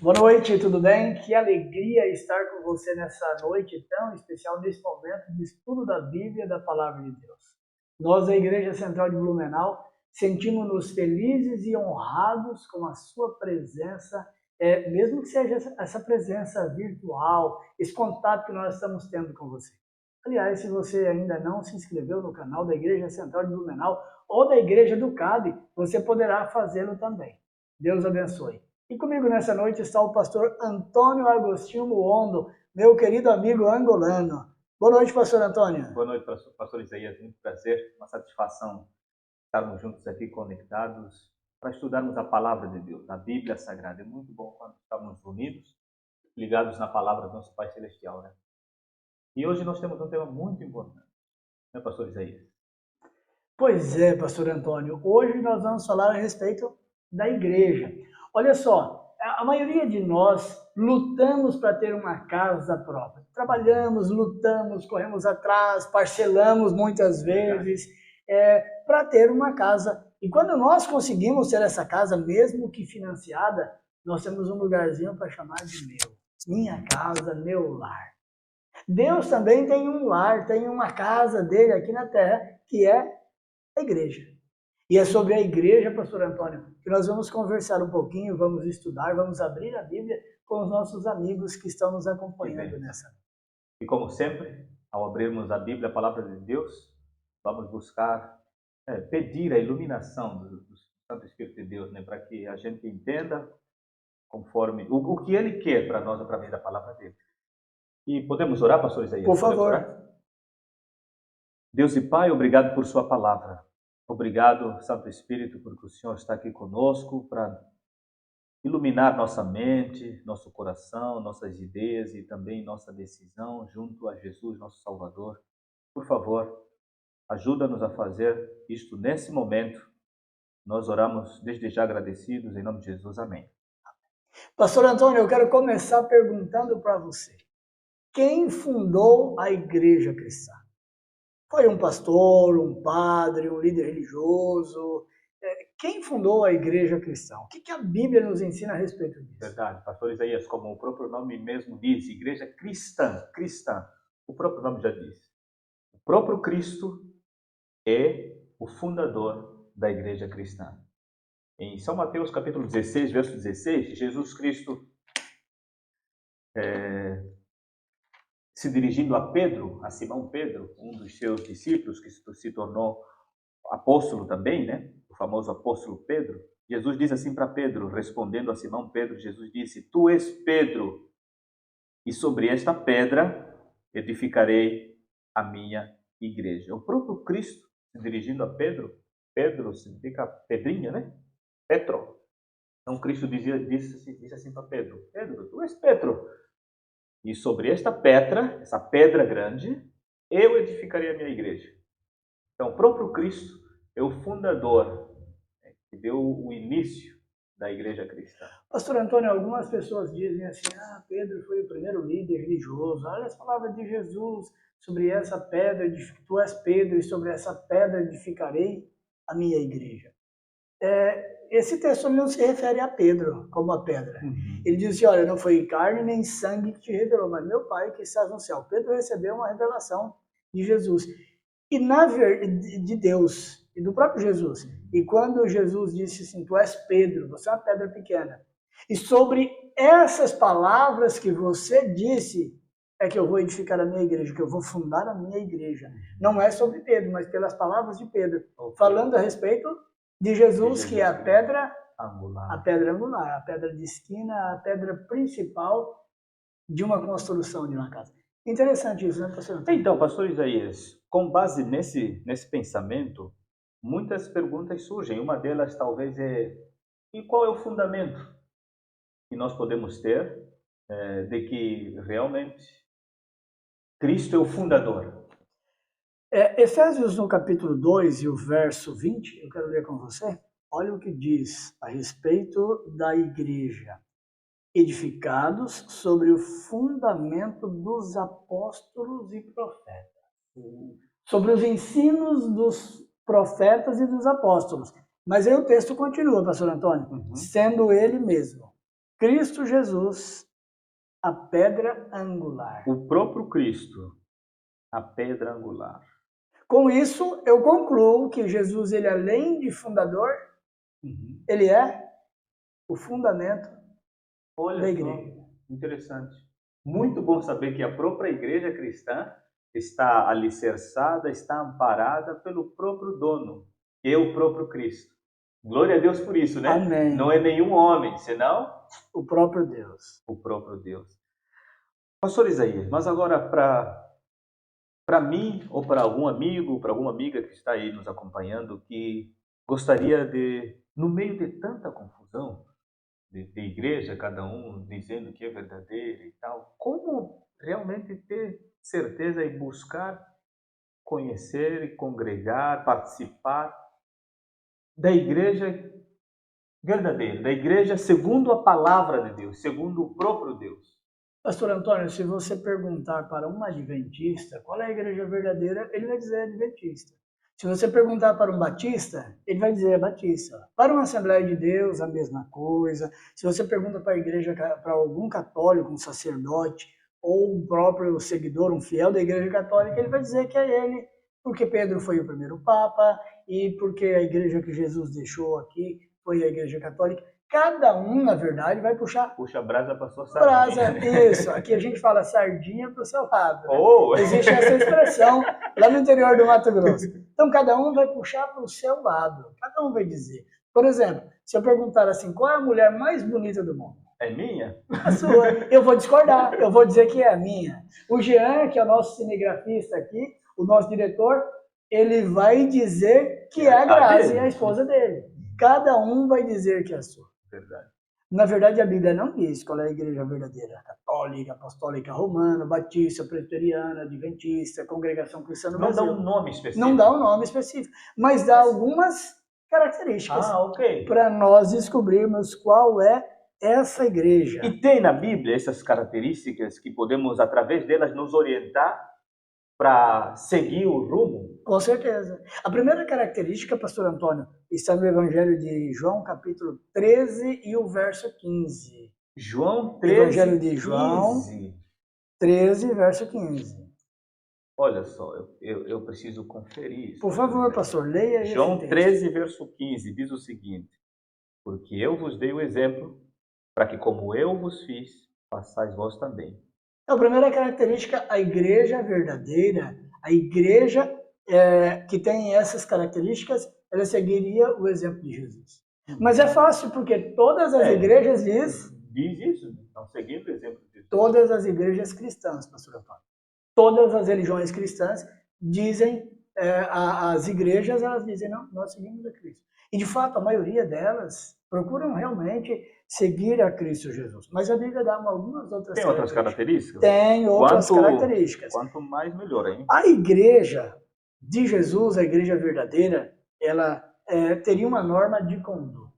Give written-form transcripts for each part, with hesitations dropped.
Boa noite, tudo bem? Que alegria estar com você nessa noite tão especial, nesse momento de estudo da Bíblia, da Palavra de Deus. Nós, da Igreja Central de Blumenau, sentimos-nos felizes e honrados com a sua presença, mesmo que seja essa presença virtual, esse contato que nós estamos tendo com você. Aliás, se você ainda não se inscreveu no canal da Igreja Central de Blumenau ou da Igreja do CAB, você poderá fazê-lo também. Deus abençoe. E comigo nessa noite está o pastor Antônio Agostinho Muondo, meu querido amigo angolano. Boa noite, pastor Antônio. Boa noite, pastor Isaías. Muito prazer, uma satisfação estarmos juntos aqui conectados para estudarmos a palavra de Deus, a Bíblia Sagrada. É muito bom quando estamos unidos, ligados na palavra do nosso Pai Celestial, né? E hoje nós temos um tema muito importante, né, pastor Isaías? Pois é, pastor Antônio. Hoje nós vamos falar a respeito da igreja. Olha só, a maioria de nós lutamos para ter uma casa própria. Trabalhamos, lutamos, corremos atrás, parcelamos muitas vezes para ter uma casa. E quando nós conseguimos ter essa casa, mesmo que financiada, nós temos um lugarzinho para chamar de meu. Minha casa, meu lar. Deus também tem um lar, tem uma casa dele aqui na terra, que é a igreja. E é sobre a igreja, pastor Antônio, que nós vamos conversar um pouquinho, vamos estudar, vamos abrir a Bíblia com os nossos amigos que estão nos acompanhando nessa. E como sempre, ao abrirmos a Bíblia, a palavra de Deus, vamos buscar pedir a iluminação do Santo Espírito de Deus, né, para que a gente entenda conforme o que Ele quer para nós através da palavra dele. E podemos orar, pastor Isaías? Por favor. Deus e Pai, obrigado por sua palavra. Obrigado, Santo Espírito, porque o Senhor está aqui conosco para iluminar nossa mente, nosso coração, nossas ideias e também nossa decisão junto a Jesus, nosso Salvador. Por favor, ajuda-nos a fazer isto nesse momento. Nós oramos desde já agradecidos, em nome de Jesus. Amém. Pastor Antônio, eu quero começar perguntando para você. Quem fundou a igreja cristã? Foi um pastor, um padre, um líder religioso? Quem fundou a igreja cristã? O que a Bíblia nos ensina a respeito disso? Verdade, pastor Isaías, como o próprio nome mesmo diz, igreja cristã, o próprio nome já diz. O próprio Cristo é o fundador da igreja cristã. Em São Mateus capítulo 16, verso 16, Jesus Cristo, se dirigindo a Pedro, a Simão Pedro, um dos seus discípulos que se tornou apóstolo também, né? O famoso apóstolo Pedro. Jesus diz assim para Pedro, respondendo a Simão Pedro, Jesus disse: Tu és Pedro, e sobre esta pedra edificarei a minha igreja. O próprio Cristo se dirigindo a Pedro, Pedro significa pedrinha, né? Petro. Então Cristo disse assim para Pedro: Pedro, tu és Pedro, e sobre esta pedra, essa pedra grande, eu edificarei a minha igreja. Então o próprio Cristo é o fundador, que deu o início da igreja cristã. Pastor Antônio, algumas pessoas dizem assim, Pedro foi o primeiro líder religioso. Olha as palavras de Jesus sobre essa pedra, tu és Pedro, e sobre essa pedra edificarei a minha igreja. Esse texto não se refere a Pedro como a pedra. Ele diz assim, olha, não foi carne nem sangue que te revelou, mas meu Pai que estás no céu. Pedro recebeu uma revelação de Jesus. E de Deus, e do próprio Jesus. E quando Jesus disse assim, tu és Pedro, você é uma pedra pequena. E sobre essas palavras que você disse, é que eu vou edificar a minha igreja, que eu vou fundar a minha igreja. Não é sobre Pedro, mas pelas palavras de Pedro. Falando a respeito de Jesus, que é a pedra angular, a pedra de esquina, a pedra principal de uma construção de uma casa. Interessante isso, né, pastor? Então, pastor Isaías, com base nesse pensamento, muitas perguntas surgem. Uma delas talvez e qual é o fundamento que nós podemos ter de que realmente Cristo é o fundador? Efésios no capítulo 2 e o verso 20, eu quero ler com você. Olha o que diz a respeito da igreja. Edificados sobre o fundamento dos apóstolos e profetas. Sobre os ensinos dos profetas e dos apóstolos. Mas aí o texto continua, pastor Antônio, sendo ele mesmo Cristo Jesus, a pedra angular. O próprio Cristo, a pedra angular. Com isso, eu concluo que Jesus, ele além de fundador, ele é o fundamento Olha da só, igreja. interessante. Muito bom saber que a própria igreja cristã está alicerçada, está amparada pelo próprio dono, que é o próprio Cristo. Glória a Deus por isso, né? Amém. Não é nenhum homem, senão o próprio Deus. o próprio Deus. Pastor Isaías, mas agora para mim ou para algum amigo, para alguma amiga que está aí nos acompanhando, que gostaria de, no meio de tanta confusão de igreja, cada um dizendo que é verdadeiro e tal, como realmente ter certeza e buscar conhecer e congregar, participar da igreja verdadeira, da igreja segundo a palavra de Deus, segundo o próprio Deus? Pastor Antônio, se você perguntar para um adventista qual é a igreja verdadeira, ele vai dizer adventista. Se você perguntar para um batista, ele vai dizer batista. Para uma Assembleia de Deus, a mesma coisa. Se você pergunta para a igreja, para algum católico, um sacerdote, ou um próprio seguidor, um fiel da igreja católica, ele vai dizer que é ele, porque Pedro foi o primeiro papa, e porque a igreja que Jesus deixou aqui foi a igreja católica. Cada um, na verdade, vai puxar... Puxa a brasa para sua sardinha. Brasa, isso. Aqui a gente fala sardinha para o seu lado. Né? Oh. Existe essa expressão lá no interior do Mato Grosso. Então, cada um vai puxar para o seu lado. Cada um vai dizer. Por exemplo, se eu perguntar assim, qual é a mulher mais bonita do mundo? É minha? A sua. Eu vou discordar. Eu vou dizer que é a minha. O Jean, que é o nosso cinegrafista aqui, o nosso diretor, ele vai dizer que é a Grazi, a esposa dele. Cada um vai dizer que é a sua. Verdade. Na verdade, a Bíblia não diz qual é a igreja verdadeira. Católica, apostólica, romana, batista, presbiteriana, adventista, congregação cristã no Brasil. Não dá um nome específico. Não dá um nome específico, mas dá algumas características para nós descobrirmos qual é essa igreja. E tem na Bíblia essas características que podemos, através delas, nos orientar para seguir o rumo? Com certeza. A primeira característica, pastor Antônio, está no Evangelho de João, capítulo 13 e o verso 15. João 13, Evangelho de João 15. 13, verso 15. Olha só, eu preciso conferir isso. Por favor, pastor, leia esse João texto. 13, verso 15, diz o seguinte: porque eu vos dei o exemplo, para que como eu vos fiz, façais vós também. Então, a primeira característica, a igreja verdadeira, a igreja que tem essas características, ela seguiria o exemplo de Jesus. Mas é fácil, porque todas as igrejas diz isso, estão seguindo o exemplo de Jesus. Todas as igrejas cristãs, pastor Antônio. Todas as religiões cristãs dizem, as igrejas, elas dizem, não, nós seguimos a Cristo. E, de fato, a maioria delas procuram realmente seguir a Cristo Jesus. Mas a Bíblia dá algumas outras características. Tem outras características? Tem outras características. Quanto mais, melhor, hein? A igreja de Jesus, a igreja verdadeira, ela teria uma norma de conduta.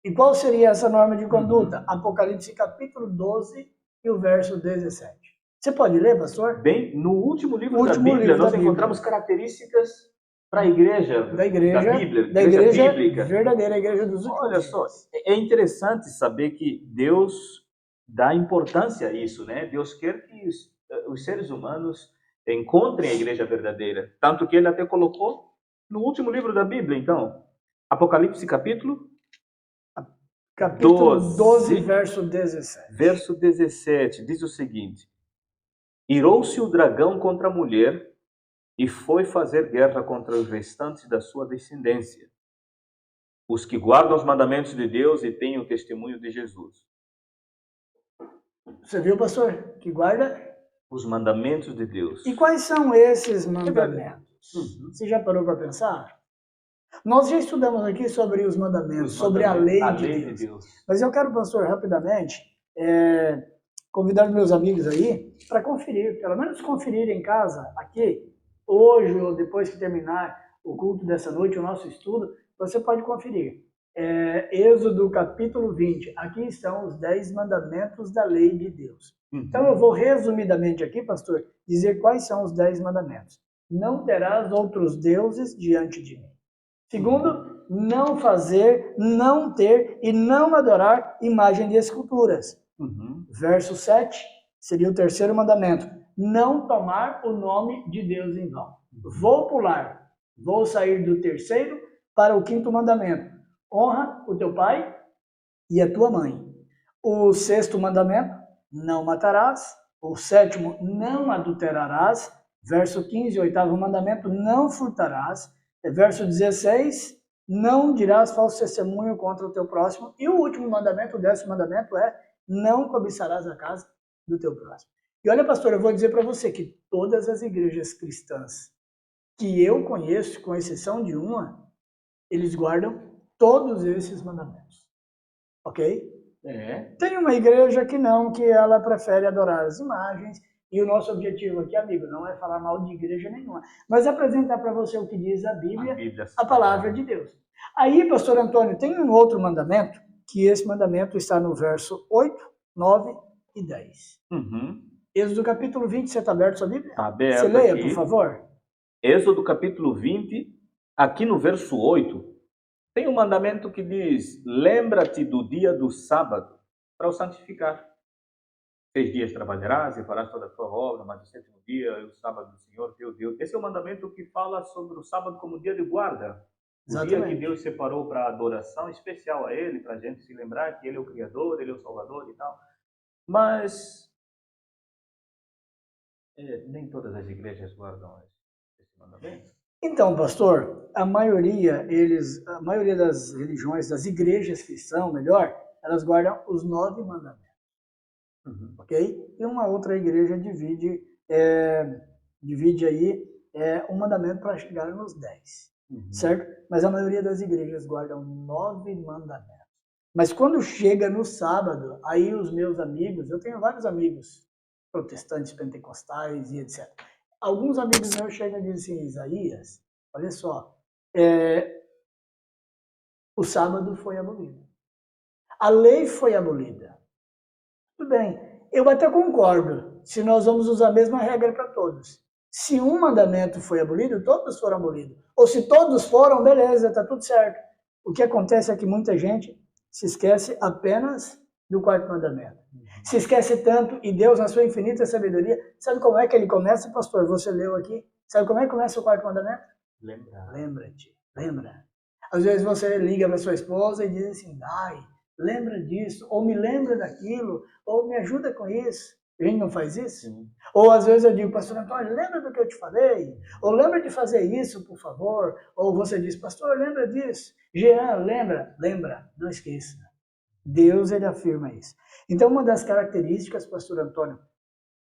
E qual seria essa norma de conduta? Apocalipse capítulo 12 e o verso 17. Você pode ler, pastor? Bem, no último livro da Bíblia, nós encontramos características para a igreja da Bíblia, da igreja bíblica. Verdadeira, a igreja dos últimos Olha só, é interessante saber que Deus dá importância a isso, né? Deus quer que os seres humanos encontrem a igreja verdadeira. Tanto que ele até colocou no último livro da Bíblia, então, Apocalipse capítulo 12, verso 17. Verso 17, diz o seguinte: irou-se o dragão contra a mulher e foi fazer guerra contra os restantes da sua descendência, os que guardam os mandamentos de Deus e têm o testemunho de Jesus. Você viu, pastor? Que guarda os mandamentos de Deus. E quais são esses mandamentos? Você já parou para pensar? Nós já estudamos aqui sobre os mandamentos, sobre a lei de Deus. Mas eu quero, pastor, rapidamente, convidar os meus amigos aí para conferir, pelo menos conferir em casa, aqui, hoje ou depois que terminar o culto dessa noite, o nosso estudo, você pode conferir. Êxodo capítulo 20, aqui estão os 10 mandamentos da lei de Deus. Então eu vou resumidamente aqui, pastor, dizer quais são os 10 mandamentos. Não terás outros deuses diante de mim. Segundo, não fazer, não ter e não adorar imagem de esculturas. Verso 7 seria o terceiro mandamento. Não tomar o nome de Deus em vão. Vou pular. Vou sair do terceiro para o quinto mandamento. Honra o teu pai e a tua mãe. O sexto mandamento, não matarás. O sétimo, não adulterarás. Verso 15, oitavo mandamento, não furtarás. Verso 16, não dirás falso testemunho contra o teu próximo. E o último mandamento, o 10º mandamento é, não cobiçarás a casa do teu próximo. E olha, pastor, eu vou dizer para você que todas as igrejas cristãs que eu conheço, com exceção de uma, eles guardam todos esses mandamentos. Ok? Tem uma igreja que não, que ela prefere adorar as imagens, e o nosso objetivo aqui, amigo, não é falar mal de igreja nenhuma, mas apresentar para você o que diz a Bíblia, a palavra de Deus. Aí, pastor Antônio, tem um outro mandamento, que esse mandamento está no verso 8, 9 e 10. Êxodo capítulo 20, você está aberto a sua Bíblia? Está aberto. Você leia, aqui, por favor. Êxodo capítulo 20, aqui no verso 8, tem um mandamento que diz, lembra-te do dia do sábado para o santificar. 6 dias trabalharás e farás toda a tua obra, mas o 7º dia é o sábado do Senhor teu Deus. Esse é o mandamento que fala sobre o sábado como dia de guarda. O dia que Deus separou para adoração especial a Ele, para a gente se lembrar que Ele é o Criador, Ele é o Salvador e tal. Mas nem todas as igrejas guardam esse mandamento. Então, pastor, a maioria das religiões, das igrejas cristãs, melhor, elas guardam os 9 mandamentos. Ok? E uma outra igreja divide aí um mandamento para chegar nos 10. Certo? Mas a maioria das igrejas guardam 9 mandamentos. Mas quando chega no sábado, aí os meus amigos, eu tenho vários amigos protestantes, pentecostais e etc. Alguns amigos meus chegam e dizem assim, Isaías, olha só, o sábado foi abolido. A lei foi abolida. Tudo bem, eu até concordo, se nós vamos usar a mesma regra para todos. Se um mandamento foi abolido, todos foram abolidos. Ou se todos foram, beleza, está tudo certo. O que acontece é que muita gente se esquece apenas do 4º mandamento. Se esquece tanto, e Deus, na sua infinita sabedoria, sabe como é que ele começa, pastor? Você leu aqui. Sabe como é que começa o 4º mandamento? Lembra-te. Lembra. Às vezes você liga para sua esposa e diz assim, ai, lembra disso, ou me lembra daquilo, ou me ajuda com isso. A gente não faz isso? Sim. Ou às vezes eu digo, pastor Antônio, lembra do que eu te falei? Ou lembra de fazer isso, por favor? Ou você diz, pastor, lembra disso? Jean, lembra? Lembra, não esqueça. Deus, ele afirma isso. Então, uma das características, pastor Antônio,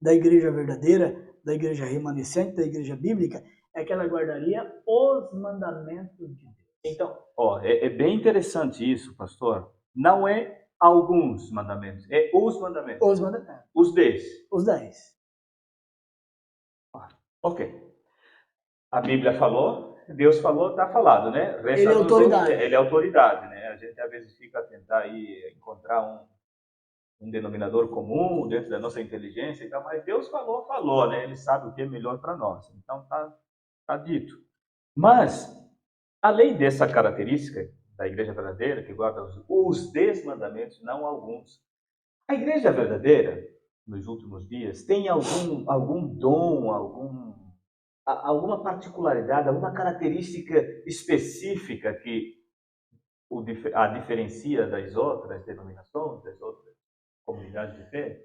da igreja verdadeira, da igreja remanescente, da igreja bíblica, é que ela guardaria os mandamentos de Deus. Então, é bem interessante isso, pastor. Não é alguns mandamentos, é os mandamentos. Os mandamentos. Os 10. Os 10. Ok. A Bíblia falou, Deus falou, está falado, né? Ele é autoridade. Ele é autoridade, né? A gente às vezes fica a tentar aí encontrar um denominador comum dentro da nossa inteligência e tal, mas Deus falou, né? Ele sabe o que é melhor para nós. Então tá dito. Mas, além dessa característica da igreja verdadeira, que guarda os 10 mandamentos, não alguns, a igreja verdadeira, nos últimos dias, tem algum dom, alguma particularidade, alguma característica específica que a diferencia das outras denominações, das outras comunidades de fé?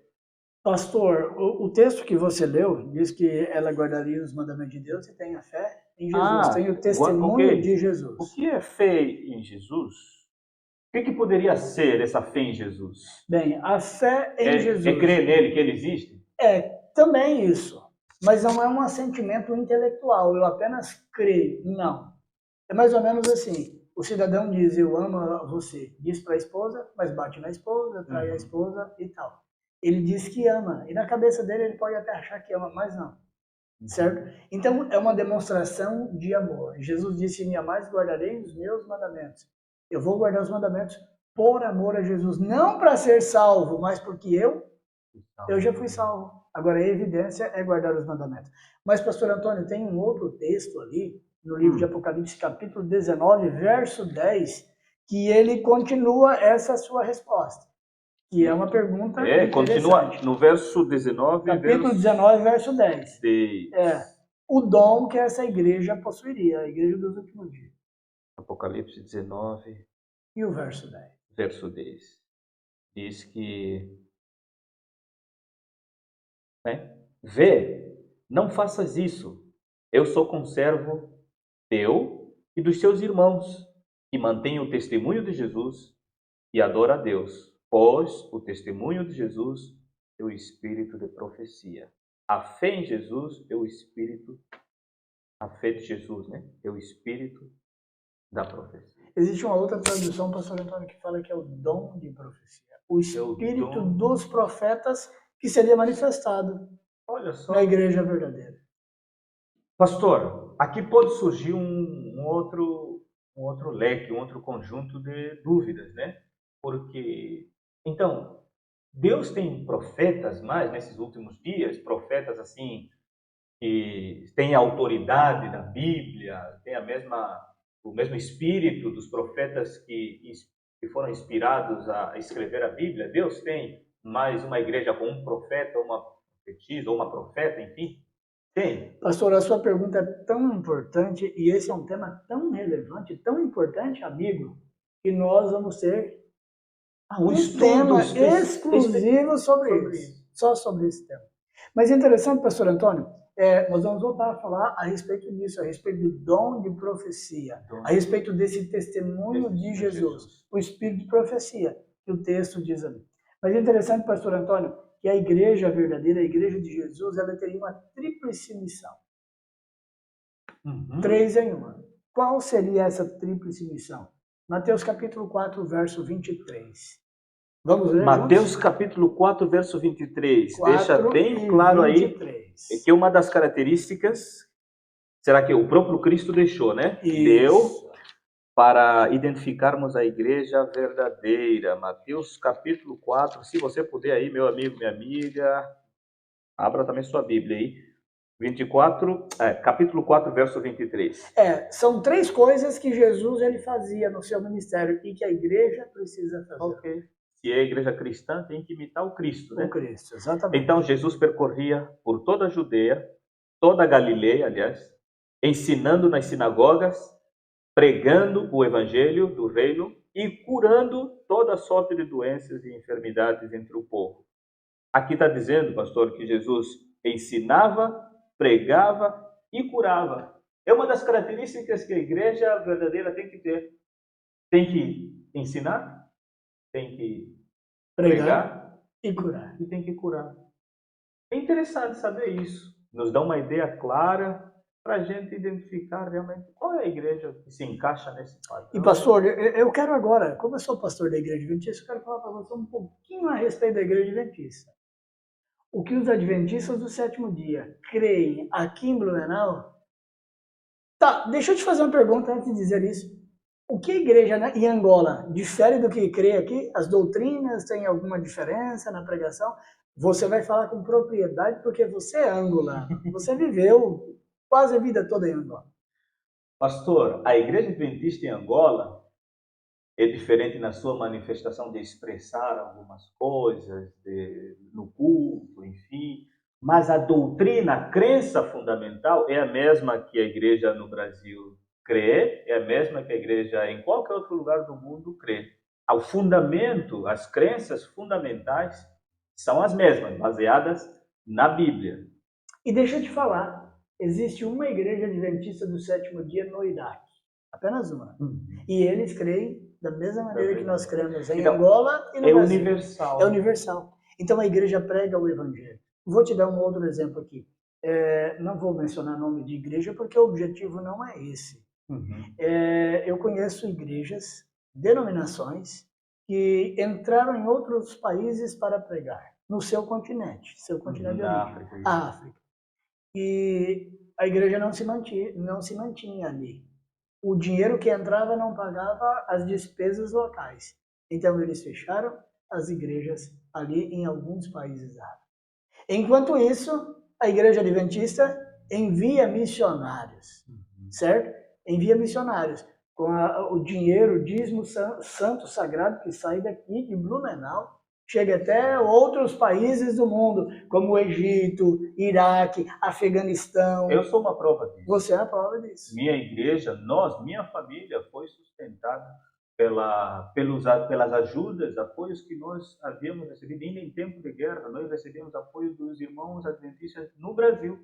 Pastor, o texto que você leu diz que ela guardaria os mandamentos de Deus e tem a fé em Jesus, tem o testemunho de Jesus. O que é fé em Jesus? O que poderia ser essa fé em Jesus? Bem, a fé em Jesus... É crer nele, que ele existe? É, também isso. Mas não é um assentimento intelectual, eu apenas creio. Não. É mais ou menos assim. O cidadão diz, eu amo você. Diz para a esposa, mas bate na esposa, trai a esposa e tal. Ele diz que ama. E na cabeça dele ele pode até achar que ama, mas não. Certo? Então é uma demonstração de amor. Jesus disse, me amais, guardarei os meus mandamentos. Eu vou guardar os mandamentos por amor a Jesus. Não para ser salvo, mas porque eu já fui salvo. Agora a evidência é guardar os mandamentos. Mas, pastor Antônio, tem um outro texto ali no livro de Apocalipse, capítulo 19, verso 10, que ele continua essa sua resposta, que é uma pergunta continua no verso 19. Capítulo 19, verso 10. 10. O dom que essa igreja possuiria, a igreja dos últimos dias. Apocalipse 19. E o verso 10. Verso 10. Diz que... Vê, não faças isso. Eu sou conservo teu e dos seus irmãos, que mantêm o testemunho de Jesus e adora a Deus, pois o testemunho de Jesus é o espírito de profecia. A fé em Jesus é o espírito, a fé de Jesus, né? É o espírito da profecia. Existe uma outra tradução, pastor Antônio, que fala que é o dom de profecia. O espírito dos profetas que seria manifestado, olha só, na igreja verdadeira. Pastor, aqui pode surgir um outro leque, um outro conjunto de dúvidas, né? Porque, então, Deus tem profetas mais nesses últimos dias, profetas assim, que têm a autoridade da Bíblia, tem o mesmo espírito dos profetas que foram inspirados a escrever a Bíblia. Deus tem mais uma igreja com um profeta, uma profetisa, ou uma profeta, enfim? Tem. Pastor, a sua pergunta é tão importante e esse é um tema tão relevante, tão importante, amigo, que nós vamos ter um tema exclusivo sobre isso. Só sobre esse tema. Mas é interessante, pastor Antônio, nós vamos voltar a falar a respeito disso, a respeito do dom de profecia, a respeito desse testemunho de Jesus, o espírito de profecia, que o texto diz ali. Mas é interessante, pastor Antônio, que a igreja verdadeira, a igreja de Jesus, ela teria uma tríplice missão. 3 em 1. Qual seria essa tríplice missão? Mateus capítulo 4, verso 23. Vamos ler Mateus juntos? capítulo 4, verso 23. Deixa bem claro 23. Aí que uma das características, será que o próprio Cristo deixou, né? Isso. Deu para identificarmos a igreja verdadeira. Mateus capítulo 4, se você puder aí, meu amigo, minha amiga, abra também sua Bíblia aí. Capítulo 4, verso 23. São 3 coisas que Jesus ele fazia no seu ministério e que a igreja precisa fazer. Ok. Se é a igreja cristã, tem que imitar o Cristo, né? O Cristo, exatamente. Então, Jesus percorria por toda a Judeia, toda a Galileia, aliás, ensinando nas sinagogas, pregando o evangelho do reino e curando toda sorte de doenças e enfermidades entre o povo. Aqui está dizendo, pastor, que Jesus ensinava, pregava e curava. É uma das características que a igreja verdadeira tem que ter. Tem que ensinar, tem que pregar e curar. E tem que curar. É interessante saber isso. Nos dá uma ideia clara para a gente identificar realmente qual é a igreja que se encaixa nesse padrão. E pastor, eu quero agora, como eu sou pastor da igreja adventista, eu quero falar para você um pouquinho a respeito da igreja adventista. O que os adventistas do 7º dia creem aqui em Blumenau? Tá, deixa eu te fazer uma pergunta antes de dizer isso. O que a igreja em Angola difere do que crê aqui? As doutrinas têm alguma diferença na pregação? Você vai falar com propriedade porque você é angolano. Você viveu quase a vida toda em Angola. Pastor, a igreja adventista em Angola é diferente na sua manifestação de expressar algumas coisas no culto, enfim. Mas a doutrina, a crença fundamental é a mesma que a igreja no Brasil crê, é a mesma que a igreja em qualquer outro lugar do mundo crê. O fundamento, as crenças fundamentais são as mesmas, baseadas na Bíblia. E deixa eu te falar, existe uma igreja adventista do 7º dia no Iraque, apenas uma. E eles creem da mesma maneira que nós cremos em Angola e no Brasil. Universal. É universal. Então a igreja prega o evangelho. Vou te dar um outro exemplo aqui. Não vou mencionar nome de igreja porque o objetivo não é esse. Eu conheço igrejas, denominações, que entraram em outros países para pregar, no seu continente de origem, a África. E a igreja não se mantinha ali. O dinheiro que entrava não pagava as despesas locais. Então eles fecharam as igrejas ali em alguns países árabes. Enquanto isso, a igreja adventista envia missionários certo? Envia missionários com o dinheiro, o dízimo santo sagrado que sai daqui de Blumenau, chega até outros países do mundo, como o Egito, Iraque, Afeganistão. Eu sou uma prova disso. Você é a prova disso. Minha igreja, minha família foi sustentada pelas ajudas, apoios que nós havíamos recebido, ainda em tempo de guerra. Nós recebemos apoio dos irmãos adventistas do Brasil.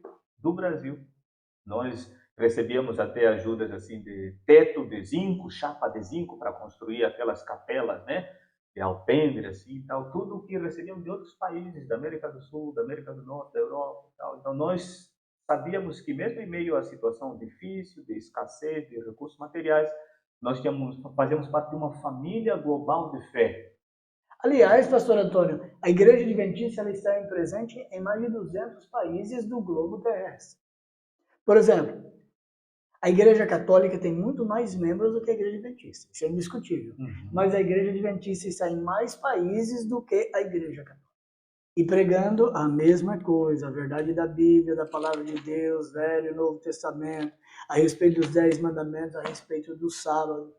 Nós recebíamos até ajudas assim de teto de zinco, chapa de zinco para construir aquelas capelas, né? De alpendre, assim, tal, tudo o que recebíamos de outros países, da América do Sul, da América do Norte, da Europa, tal. Então nós sabíamos que mesmo em meio à situação difícil, de escassez de recursos materiais, nós fazíamos parte de uma família global de fé. Aliás, pastor Antônio, a Igreja Adventista ela está presente em mais de 200 países do globo terrestre. Por exemplo, a Igreja Católica tem muito mais membros do que a Igreja Adventista. Isso é indiscutível. Mas a Igreja Adventista está em mais países do que a Igreja Católica. E pregando a mesma coisa, a verdade da Bíblia, da Palavra de Deus, Velho e Novo Testamento, a respeito dos 10 mandamentos, a respeito do sábado.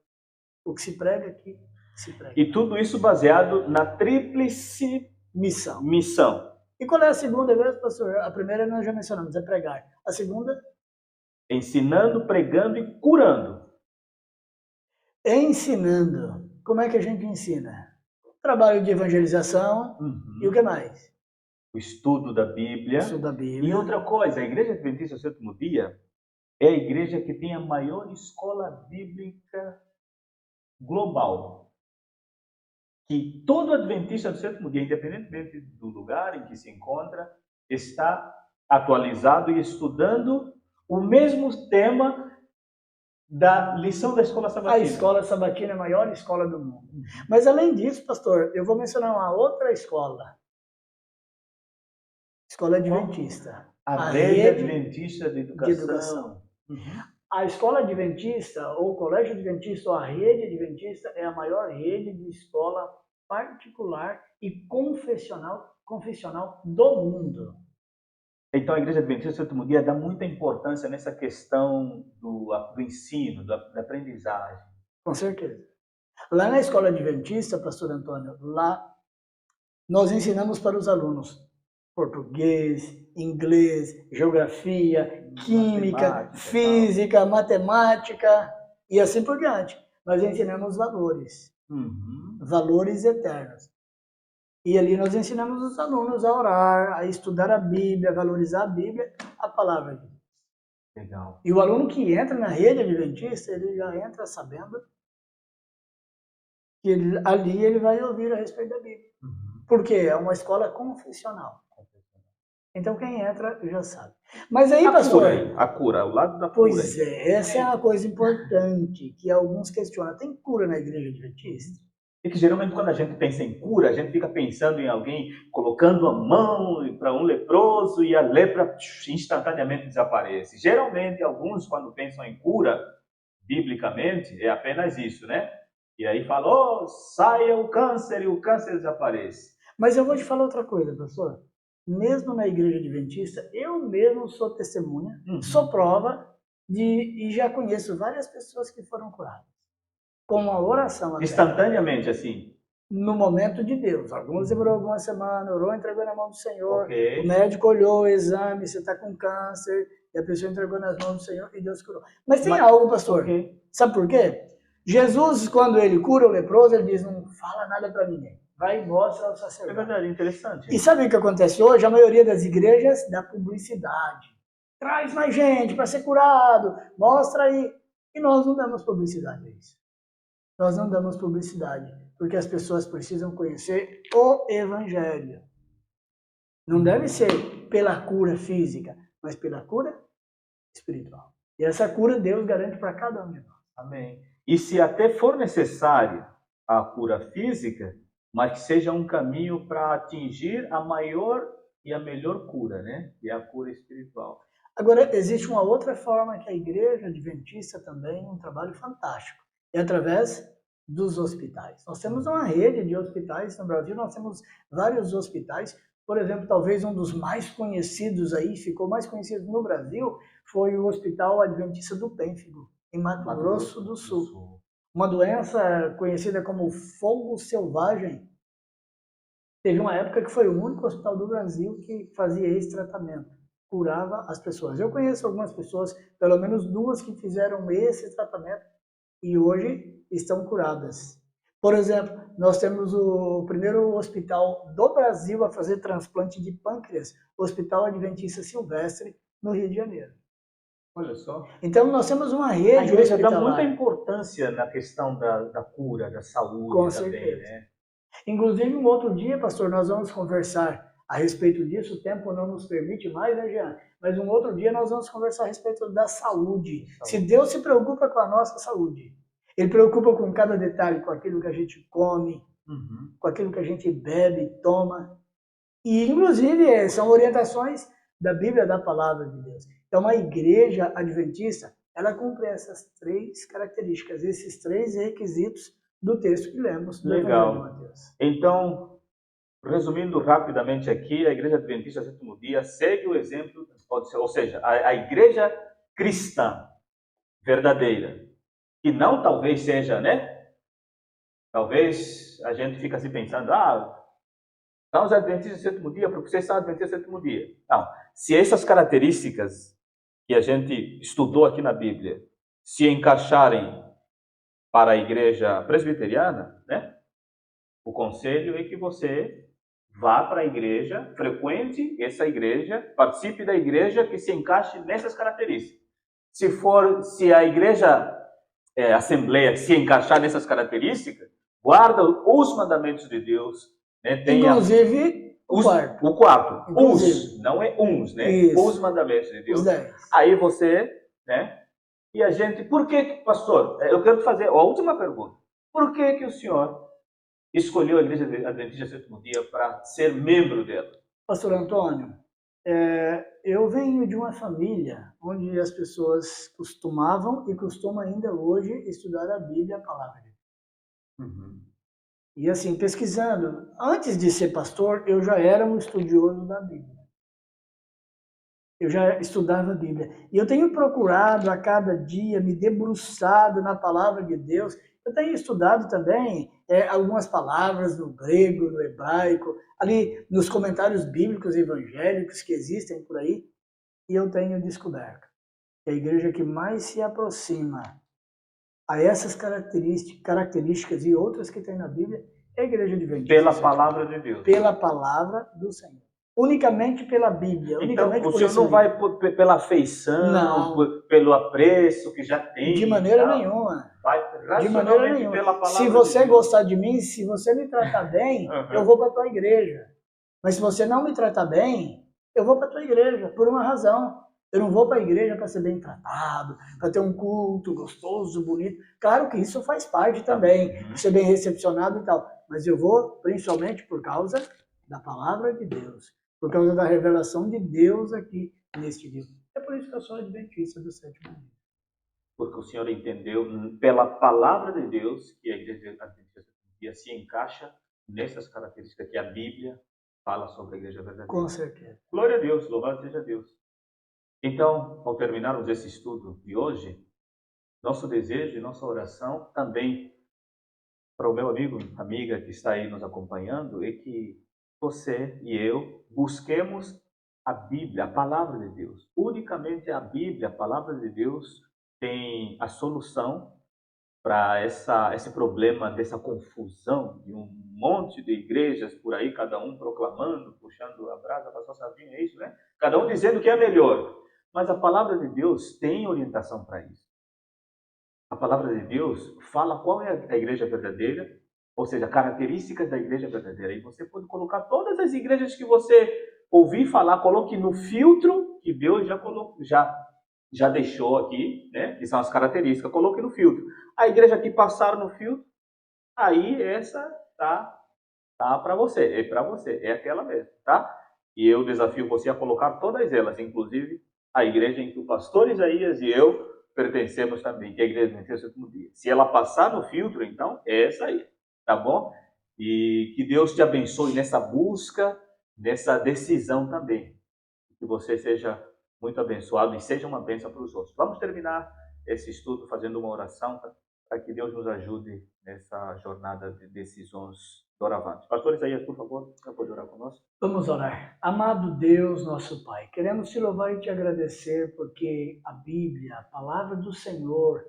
O que se prega aqui, se prega. E tudo isso baseado na tríplice missão. E qual é a segunda vez, pastor? A primeira nós já mencionamos, é pregar. A segunda? Ensinando, pregando e curando. Ensinando. Como é que a gente ensina? Trabalho de evangelização. E o que mais? O estudo da Bíblia. E outra coisa, a Igreja Adventista do Sétimo Dia é a igreja que tem a maior escola bíblica global. Que todo Adventista do Sétimo Dia, independentemente do lugar em que se encontra, está atualizado e estudando o mesmo tema da lição da escola sabatina. A escola sabatina é a maior escola do mundo. Mas além disso, pastor, eu vou mencionar uma outra escola. Escola Adventista. A Rede Adventista de Educação. A escola adventista, ou o colégio adventista, ou a rede adventista é a maior rede de escola particular e confessional do mundo. Então, a Igreja Adventista do Sétimo Dia dá muita importância nessa questão do ensino, da aprendizagem. Com certeza. Lá na escola adventista, pastor Antônio, lá nós ensinamos para os alunos português, inglês, geografia, química, física, matemática e assim por diante. Nós ensinamos valores, valores eternos. E ali nós ensinamos os alunos a orar, a estudar a Bíblia, a valorizar a Bíblia, a palavra de Deus. Legal. E o aluno que entra na rede adventista, ele já entra sabendo que ali ele vai ouvir a respeito da Bíblia. Porque é uma escola confessional. Então quem entra já sabe. Mas aí, pastor... A cura, o lado da cura. Pois é, essa é uma coisa importante que alguns questionam. Tem cura na igreja adventista? E que geralmente quando a gente pensa em cura, a gente fica pensando em alguém colocando a mão para um leproso e a lepra instantaneamente desaparece. Geralmente, alguns quando pensam em cura, biblicamente, é apenas isso, né? E aí falam, saia o câncer e o câncer desaparece. Mas eu vou te falar outra coisa, pastor. Mesmo na igreja adventista, eu mesmo sou testemunha, sou prova e já conheço várias pessoas que foram curadas. Com uma oração. Até. Instantaneamente, assim? No momento de Deus. Alguns demorou algumas semanas, orou, entregou na mão do Senhor. Okay. O médico olhou o exame, você está com câncer, e a pessoa entregou nas mãos do Senhor e Deus curou. Mas tem algo, pastor. Okay. Sabe por quê? Jesus, quando ele cura o leproso, ele diz, não fala nada para ninguém. Vai e mostra ao sacerdote. É verdade, interessante. E sabe o que acontece hoje? A maioria das igrejas dá publicidade. Traz mais gente para ser curado, mostra aí. E nós não damos publicidade a isso. Nós não damos publicidade, porque as pessoas precisam conhecer o Evangelho. Não deve ser pela cura física, mas pela cura espiritual. E essa cura Deus garante para cada um de nós. Amém. E se até for necessária a cura física, mas que seja um caminho para atingir a maior e a melhor cura, né? Que é a cura espiritual. Agora, existe uma outra forma que a igreja adventista também, um trabalho fantástico. É através dos hospitais. Nós temos uma rede de hospitais no Brasil, nós temos vários hospitais. Por exemplo, talvez um dos mais conhecidos aí, ficou mais conhecido no Brasil, foi o Hospital Adventista do Pênfigo, em Mato Grosso do Sul. Uma doença conhecida como fogo selvagem. Teve uma época que foi o único hospital do Brasil que fazia esse tratamento, curava as pessoas. Eu conheço algumas pessoas, pelo menos 2, que fizeram esse tratamento e hoje estão curadas. Por exemplo, nós temos o primeiro hospital do Brasil a fazer transplante de pâncreas, o Hospital Adventista Silvestre, no Rio de Janeiro. Olha só. Então, nós temos uma rede A igreja hospitalar. dá muita importância na questão da cura, da saúde. Com também, certeza. né? Inclusive, um outro dia, pastor, nós vamos conversar a respeito disso. O tempo não nos permite mais, né, Jean? Mas um outro dia nós vamos conversar a respeito da saúde. Se Deus se preocupa com a nossa saúde, Ele preocupa com cada detalhe, com aquilo que a gente come, com aquilo que a gente bebe, toma. E, inclusive, são orientações da Bíblia, da Palavra de Deus. Então, a igreja adventista, ela cumpre essas 3 características, esses 3 requisitos do texto que lemos. Legal. Então, resumindo rapidamente aqui, a igreja adventista do sétimo dia segue o exemplo, ou seja, a igreja cristã verdadeira, que não talvez seja, né? Talvez a gente fica assim pensando, são os adventistas do sétimo dia, porque vocês são adventistas do sétimo dia. Não, se essas características que a gente estudou aqui na Bíblia se encaixarem para a igreja presbiteriana, né? O conselho é que você vá para a igreja, frequente essa igreja, participe da igreja que se encaixe nessas características. Se a igreja assembleia se encaixar nessas características, guarda os mandamentos de Deus, né? Inclusive o quarto. Não é uns, né? Isso. Os mandamentos de Deus. Os 10. Aí você, né? E a gente, por que, pastor? Eu quero fazer a última pergunta. Por que o senhor escolheu a Igreja Adventista do sétimo dia para ser membro dela? Pastor Antônio, eu venho de uma família onde as pessoas costumavam e costumam ainda hoje estudar a Bíblia, a palavra de Deus. E assim, pesquisando, antes de ser pastor, eu já era um estudioso da Bíblia. Eu já estudava a Bíblia. E eu tenho procurado a cada dia, me debruçado na palavra de Deus. Eu tenho estudado também algumas palavras no grego, no hebraico, ali nos comentários bíblicos evangélicos que existem por aí. E eu tenho descoberto que a igreja que mais se aproxima a essas características e outras que tem na Bíblia é a igreja adventista. Pela palavra de Deus. Pela palavra do Senhor. Unicamente pela Bíblia. Então, o senhor não vai pela afeição, pelo apreço que já tem. De maneira nenhuma. Vai de maneira nenhuma. Pela palavra se você de gostar de mim, se você me tratar bem, eu vou para a tua igreja. Mas se você não me tratar bem, eu vou para a tua igreja, por uma razão. Eu não vou para a igreja para ser bem tratado, para ter um culto gostoso, bonito. Claro que isso faz parte também, ser bem recepcionado e tal. Mas eu vou principalmente por causa da palavra de Deus. Por causa da revelação de Deus aqui neste livro. É por isso que eu sou adventista do sétimo dia. Porque o senhor entendeu pela palavra de Deus que a igreja adventista do sétimo dia se encaixa nessas características que a Bíblia fala sobre a igreja verdadeira. Com certeza. Glória a Deus, louvado seja Deus. Então, ao terminarmos esse estudo de hoje, nosso desejo e nossa oração também para o meu amigo, amiga que está aí nos acompanhando, é que você e eu busquemos a Bíblia, a palavra de Deus. Unicamente a Bíblia, a palavra de Deus, tem a solução para esse problema dessa confusão de um monte de igrejas por aí, cada um proclamando, puxando a brasa para a sua sardinha, é isso, né? Cada um dizendo que é melhor. Mas a palavra de Deus tem orientação para isso. A palavra de Deus fala qual é a igreja verdadeira, ou seja, características da igreja verdadeira. E você pode colocar todas as igrejas que você ouvir falar, coloque no filtro que Deus já deixou aqui, né? Que são as características, coloque no filtro. A igreja que passaram no filtro, aí essa tá para você, é aquela mesmo, tá? E eu desafio você a colocar todas elas, inclusive a igreja em que o pastor Isaías e eu pertencemos também, que é a igreja adventista do sétimo dia. Se ela passar no filtro, então é essa aí, tá bom? E que Deus te abençoe nessa busca, nessa decisão também. Que você seja muito abençoado e seja uma bênção para os outros. Vamos terminar esse estudo fazendo uma oração para que Deus nos ajude nessa jornada de decisões doravante. Pastor Isaías, por favor, você pode orar conosco? Vamos orar. Amado Deus, nosso Pai, queremos te louvar e te agradecer porque a Bíblia, a palavra do Senhor,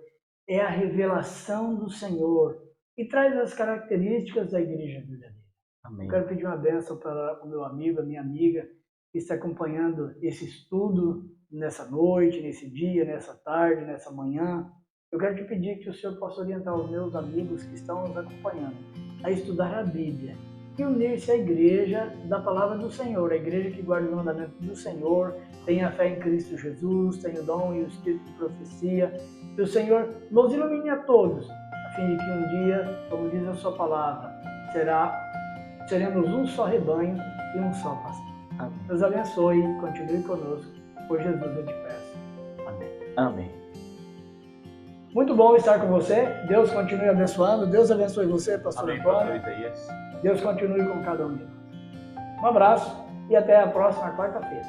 é a revelação do Senhor e traz as características da igreja verdadeira. Amém. Eu quero pedir uma bênção para o meu amigo, a minha amiga, que está acompanhando esse estudo nessa noite, nesse dia, nessa tarde, nessa manhã. Eu quero te pedir que o Senhor possa orientar os meus amigos que estão nos acompanhando a estudar a Bíblia e unir-se à igreja da palavra do Senhor, a igreja que guarda os mandamentos do Senhor, tem a fé em Cristo Jesus, tem o dom e o espírito de profecia. Que o Senhor nos ilumine a todos, a fim de que um dia, como diz a sua palavra, seremos um só rebanho e um só pastor. Amém. Deus abençoe, continue conosco. Por Jesus eu te peço. Amém. Amém. Muito bom estar com você. Deus continue abençoando. Deus abençoe você, pastor Amém, Antônio. pastor Isaías. Deus continue com cada um de nós. Um abraço e até a próxima quarta-feira.